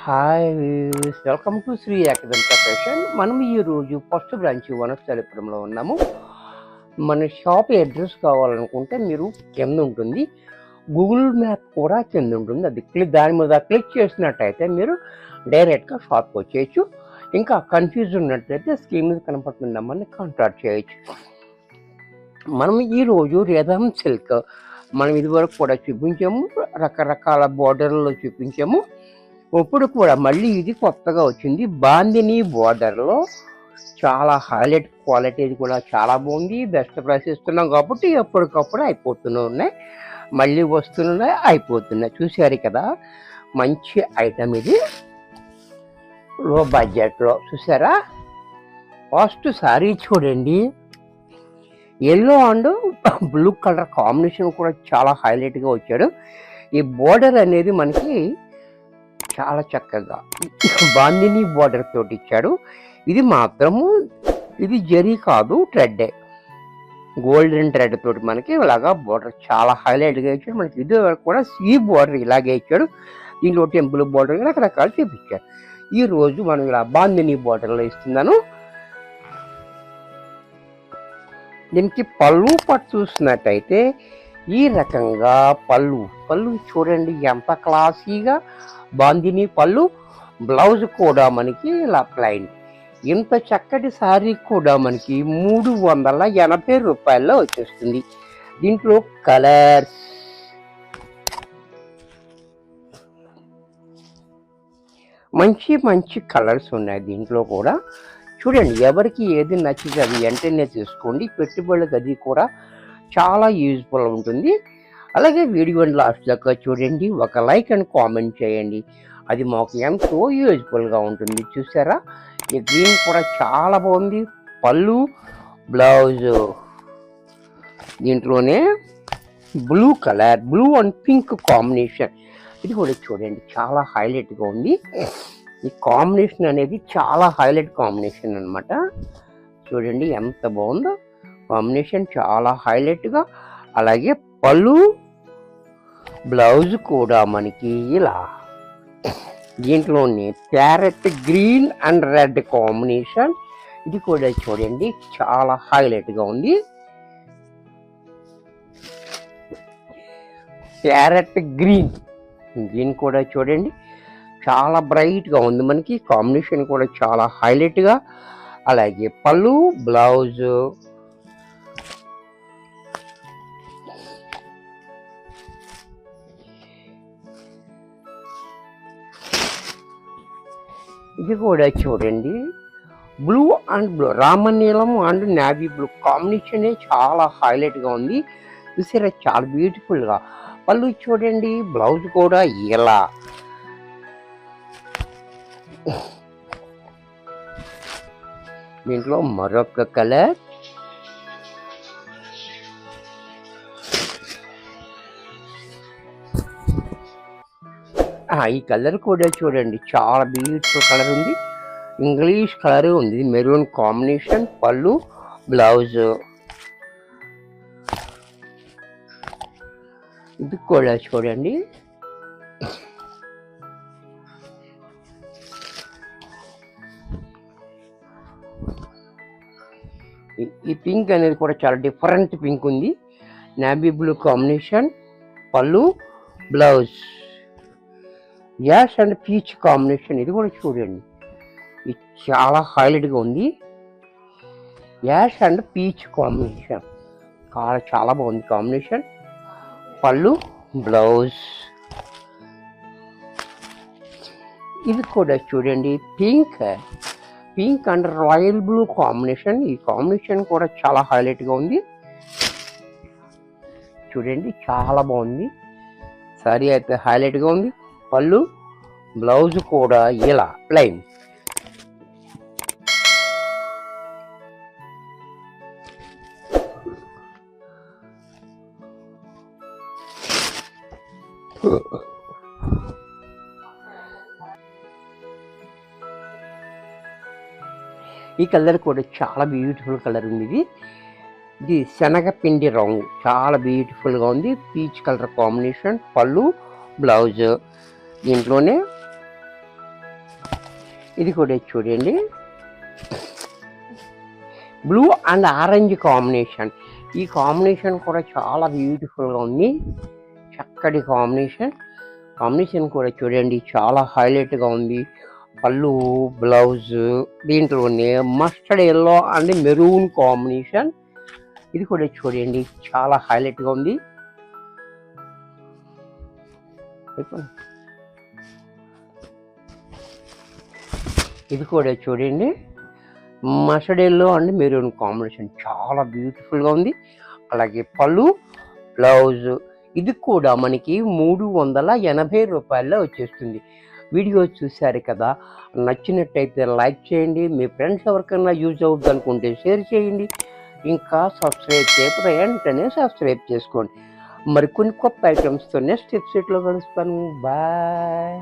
Hi views, welcome to Sri academic fashion. మనం ఈరోజు first branch వనస్థలిపురంలో ఉన్నాము. మన షాప్ అడ్రస్ కావాలనుకుంటే మీరు కింద ఉంటుంది, గూగుల్ మ్యాప్ కూడా కింద ఉంటుంది. అది దాని మీద క్లిక్ చేసినట్టయితే మీరు డైరెక్ట్గా షాప్కి వచ్చేయచ్చు. ఇంకా కన్ఫ్యూజ్ ఉన్నట్లయితే స్క్రీన్ మీద కనపడుతున్న నెంబర్ని కాంటాక్ట్ చేయొచ్చు. మనం ఈరోజు రేదం సిల్క్ మనం ఇదివరకు కూడా చూపించాము, రకరకాల బోర్డర్లో చూపించాము. ఇప్పుడు కూడా మళ్ళీ ఇది కొత్తగా వచ్చింది. బాందిని బోర్డర్లో చాలా హైలైట్ క్వాలిటీ కూడా చాలా బాగుంది. బెస్ట్ ప్రైస్ ఇస్తున్నాం కాబట్టి ఎప్పటికప్పుడు అయిపోతున్నాయి, మళ్ళీ వస్తున్నాయి, అయిపోతున్నాయి. చూసారు కదా, మంచి ఐటమ్ ఇది, లో బడ్జెట్లో. చూసారా, ఫస్ట్ సారీ చూడండి, yellow and blue colour combination కూడా చాలా హైలైట్గా వచ్చాడు. ఈ బోర్డర్ అనేది మనకి చాలా చక్కగా బాందిని బోర్డర్ తోటి ఇచ్చాడు. ఇది మాత్రము ఇది జరీ కాదు, థ్రెడ్డే, గోల్డెన్ థ్రెడ్ తోటి మనకి ఇలాగా బోర్డర్ చాలా హైలైట్గా ఇచ్చాడు. మనకి ఇది కూడా సీ బోర్డర్ ఇలాగే ఇచ్చాడు. దీంట్లో టెంపుల్ బోర్డర్ రకరకాలు చూపించాడు. ఈరోజు మనం ఇలా బాందిని బోర్డర్లో ఇస్తున్నాను. దీనికి పళ్ళు పట్టు చూసినట్టయితే ఈ రకంగా పళ్ళు చూడండి ఎంత క్లాసీగా బాందిని పళ్ళు. బ్లౌజ్ కూడా మనకి ఇలా ప్లైన్. ఇంత చక్కటి శారీ కూడా మనకి 380 రూపాయల్లో వచ్చేస్తుంది. దీంట్లో కలర్స్ మంచి కలర్స్ ఉన్నాయి. దీంట్లో కూడా చూడండి, ఎవరికి ఏది నచ్చితే అది వెంటనే తీసుకోండి. పెట్టుబడులకు అది కూడా చాలా యూజ్ఫుల్ ఉంటుంది. అలాగే వీడియోని లాస్ట్ దాకా చూడండి, ఒక లైక్ అండ్ కామెంట్ చేయండి, అది మాకు ఎంతో యూజ్ఫుల్గా ఉంటుంది. చూసారా, ఈ గ్రీన్ కూడా చాలా బాగుంది. పళ్ళు, బ్లౌజ్ దీంట్లోనే blue colour, blue and pink combination, ఇది కూడా చూడండి చాలా హైలైట్గా ఉంది. ఈ కాంబినేషన్ అనేది చాలా హైలైట్ కాంబినేషన్ అనమాట. చూడండి ఎంత బాగుందో కాంబినేషన్, చాలా హైలైట్గా. అలాగే పళ్ళు, బ్లౌజ్ కూడా మనకి ఇలా దీంట్లోనే parrot green and red combination, ఇది కూడా చూడండి చాలా హైలైట్గా ఉంది. ప్యారెట్ గ్రీన్ కూడా చూడండి చాలా బ్రైట్గా ఉంది. మనకి కాంబినేషన్ కూడా చాలా హైలైట్గా. అలాగే పళ్ళు, బ్లౌజ్ ఇది కూడా చూడండి బ్లూ అండ్ బ్లూ, రామనీలం అండ్ నావీ బ్లూ కాంబినేషనే చాలా హైలైట్గా ఉంది. చూసారా, చాలా బ్యూటిఫుల్గా. పళ్ళు చూడండి, బ్లౌజ్ కూడా ఇలా. దీంట్లో మరొక కలర్, ఈ కలర్ కూడా చూడండి చాలా బ్యూటిఫుల్ కలర్ ఉంది. ఇంగ్లీష్ కలర్ ఉంది, మెరూన్ కాంబినేషన్. పళ్ళు, బ్లౌజ్ ఇది కూడా చూడండి ఈ పింక్ అనేది కూడా చాలా డిఫరెంట్ పింక్ ఉంది. Navy blue combination, pallu, blouse ash and peach combination, ఇది కూడా చూడండి ఇది చాలా హైలైట్గా ఉంది. యాష్ అండ్ పీచ్ కాంబినేషన్ చాలా బాగుంది కాంబినేషన్. పళ్ళు, బ్లౌజ్ ఇది కూడా చూడండి pink and royal blue combination, ఈ కాంబినేషన్ కూడా చాలా హైలైట్గా ఉంది. చూడండి చాలా బాగుంది, సారీ అయితే హైలైట్గా ఉంది. పళ్ళు, బ్లౌజ్ కూడా ఇలా ప్లెయిన్. ఈ కలర్ కూడా చాలా బ్యూటిఫుల్ కలర్ ఉంది. ఇది శనగపిండి రంగు, చాలా బ్యూటిఫుల్గా ఉంది. Peach colour combination, pallu, blouse దీంట్లోనే ఇది కూడా చూడండి, బ్లూ అండ్ ఆరెంజ్ కాంబినేషన్. ఈ కాంబినేషన్ కూడా చాలా బ్యూటిఫుల్గా ఉంది, చక్కటి కాంబినేషన్ కూడా చూడండి, చాలా హైలైట్గా ఉంది. పళ్ళు, బ్లౌజ్ దీంట్లోనే mustard yellow and maroon combination. ఇది కూడా చూడండి, చాలా హైలైట్గా ఉంది. ఇది కూడా చూడండి, mustard yellow and maroon combination చాలా బ్యూటిఫుల్గా ఉంది. అలాగే పళ్ళు, బ్లౌజ్ ఇది కూడా మనకి 380 రూపాయల్లో వచ్చేస్తుంది. వీడియో చూశారు కదా, నచ్చినట్టయితే లైక్ చేయండి, మీ ఫ్రెండ్స్ ఎవరికైనా యూజ్ అవుతుంది అనుకుంటే షేర్ చేయండి. ఇంకా సబ్స్క్రైబ్ చేయకపోతే వెంటనే సబ్స్క్రైబ్ చేసుకోండి. మరి కొన్ని కొత్త ఐటమ్స్తో నెక్స్ట్ ఎపిసోడ్లో కలుస్తాను. బాయ్.